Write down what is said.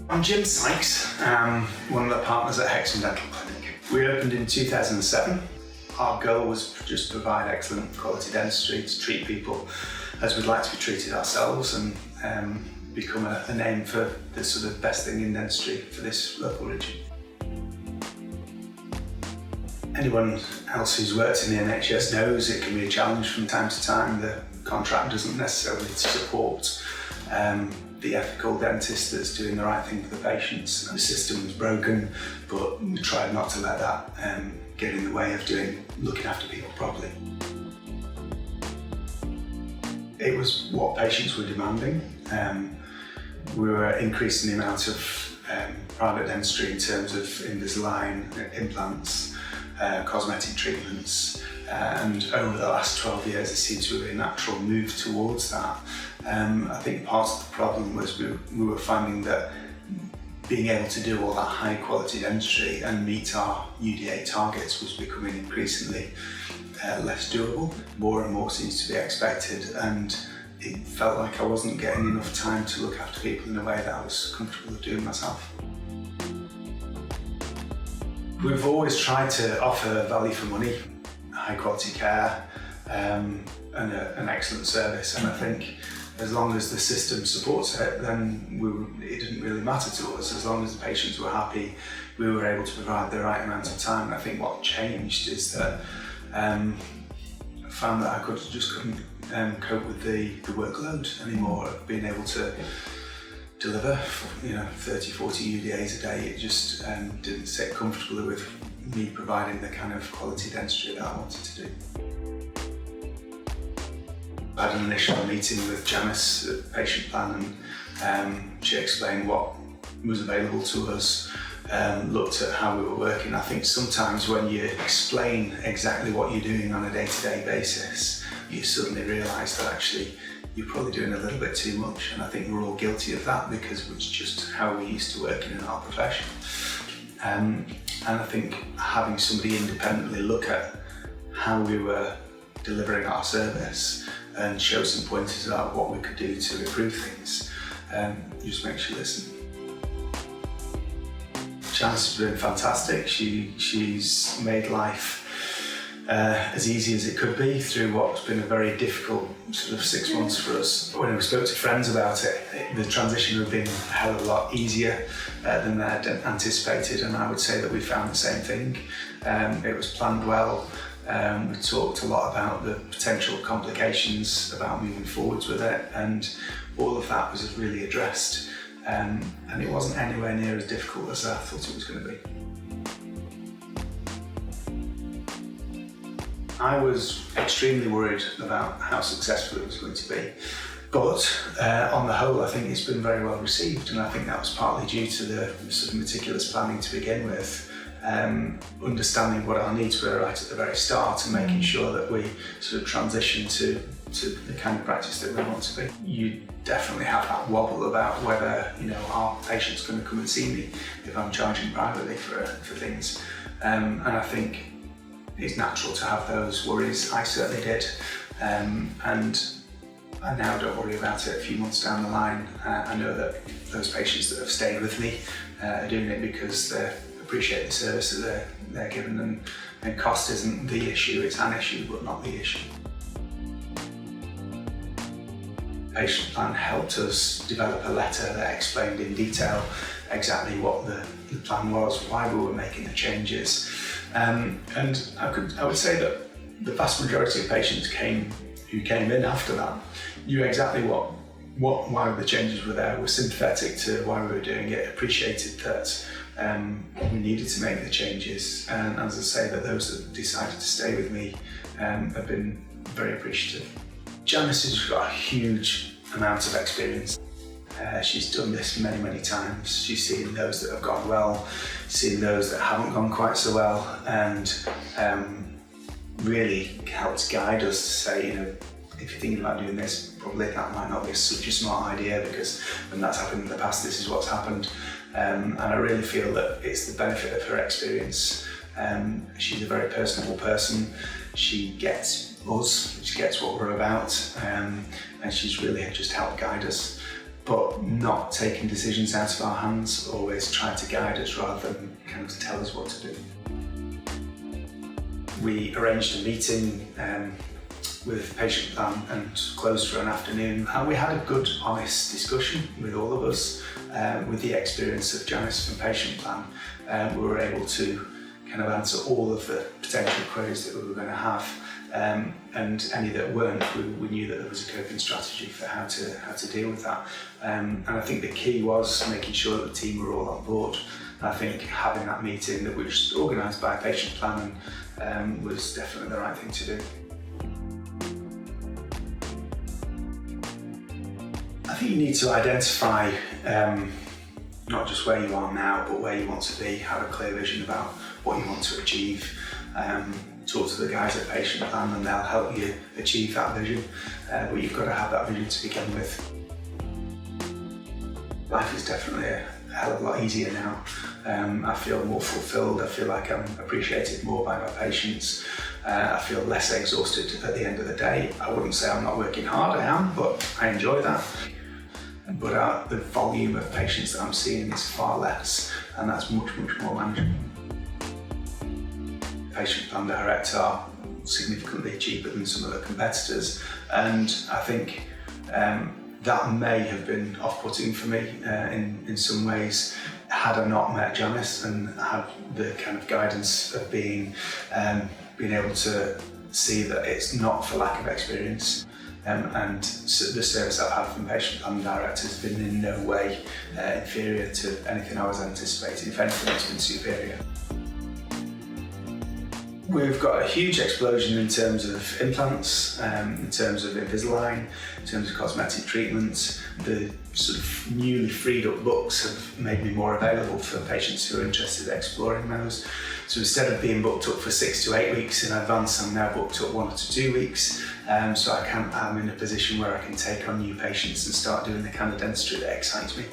I'm Jim Sykes, one of the partners at Hexham Dental Clinic. We opened in 2007. Our goal was to just provide excellent quality dentistry to treat people as we'd like to be treated ourselves and become a name for the sort of best thing in dentistry for this local region. Anyone else who's worked in the NHS knows it can be a challenge from time to time. The contract doesn't necessarily support the ethical dentist that's doing the right thing for the patients. The system was broken, but we tried not to let that get in the way of looking after people properly. It was what patients were demanding. We were increasing the amount of private dentistry in terms of Invisalign, implants, cosmetic treatments, and over the last 12 years there seems to be a natural move towards that. I think part of the problem was we were finding that being able to do all that high quality dentistry and meet our UDA targets was becoming increasingly less doable. More and more seems to be expected, and it felt like I wasn't getting enough time to look after people in a way that I was comfortable with doing myself. We've always tried to offer value for money, high quality care, and an excellent service, and I think as long as the system supports it, then it didn't really matter to us. As long as the patients were happy, we were able to provide the right amount of time. And I think what changed is that I found that I couldn't cope with the workload anymore of being able to deliver 30, 40 UDAs a day. It just didn't sit comfortably with me providing the kind of quality dentistry that I wanted to do. I had an initial meeting with Janice at Patient Plan, and she explained what was available to us, looked at how we were working. I think sometimes when you explain exactly what you're doing on a day-to-day basis, you suddenly realise that actually you're probably doing a little bit too much, and I think we're all guilty of that because it's just how we used to working in our profession. And I think having somebody independently look at how we were delivering our service and show some pointers about what we could do to improve things, just makes you listen. Janice has been fantastic. She's made life as easy as it could be through what's been a very difficult sort of 6 months for us. When we spoke to friends about it, the transition would have been a hell of a lot easier than they had anticipated, and I would say that we found the same thing. It was planned well. We talked a lot about the potential complications about moving forwards with it, and all of that was really addressed, and it wasn't anywhere near as difficult as I thought it was going to be. I was extremely worried about how successful it was going to be, but on the whole I think it's been very well received, and I think that was partly due to the sort of meticulous planning to begin with. Understanding what our needs were right at the very start and making sure that we sort of transition to the kind of practice that we want to be. You definitely have that wobble about whether our patient's going to come and see me if I'm charging privately for things, and I think it's natural to have those worries. I certainly did, and I now don't worry about it a few months down the line. I know that those patients that have stayed with me are doing it because they appreciate the service that they're given, and cost isn't the issue, it's an issue but not the issue. Patient Plan helped us develop a letter that explained in detail exactly what the plan was, why we were making the changes, and I would say that the vast majority of patients who came in after that knew exactly why the changes were there, were sympathetic to why we were doing it, appreciated that we needed to make the changes, and as I say, that those that decided to stay with me have been very appreciative. Janice has got a huge amount of experience. She's done this many, many times. She's seen those that have gone well, seen those that haven't gone quite so well, and really helped guide us to say, if you're thinking about doing this, probably that might not be such a smart idea, because when that's happened in the past, this is what's happened. And I really feel that it's the benefit of her experience. She's a very personable person. She gets us, she gets what we're about, and she's really just helped guide us. but not taking decisions out of our hands, always trying to guide us rather than kind of tell us what to do. We arranged a meeting with patient plan and closed for an afternoon, and we had a good, honest discussion with all of us. With the experience of Janice from patient plan, we were able to kind of answer all of the potential queries that we were going to have, and any that weren't, we knew that there was a coping strategy for how to deal with that. And I think the key was making sure that the team were all on board. And I think having that meeting that was organised by patient plan was definitely the right thing to do. I think you need to identify not just where you are now, but where you want to be, have a clear vision about what you want to achieve. Talk to the guys at patient plan and they'll help you achieve that vision, but you've got to have that vision to begin with. Life is definitely a hell of a lot easier now. I feel more fulfilled, I feel like I'm appreciated more by my patients. I feel less exhausted at the end of the day. I wouldn't say I'm not working hard, I am, but I enjoy that. But the volume of patients that I'm seeing is far less, and that's much more manageable. Patient plan direct are significantly cheaper than some of the competitors, and I think that may have been off-putting for me in some ways. Had I not met Janice and had the kind of guidance of being able to see that it's not for lack of experience, and the service I've had from patient plan direct has been in no way inferior to anything I was anticipating. If anything, it's been superior. We've got a huge explosion in terms of implants, in terms of Invisalign, in terms of cosmetic treatments. The sort of newly freed up books have made me more available for patients who are interested in exploring those. So instead of being booked up for 6 to 8 weeks in advance, I'm now booked up 1 to 2 weeks. So I'm in a position where I can take on new patients and start doing the kind of dentistry that excites me.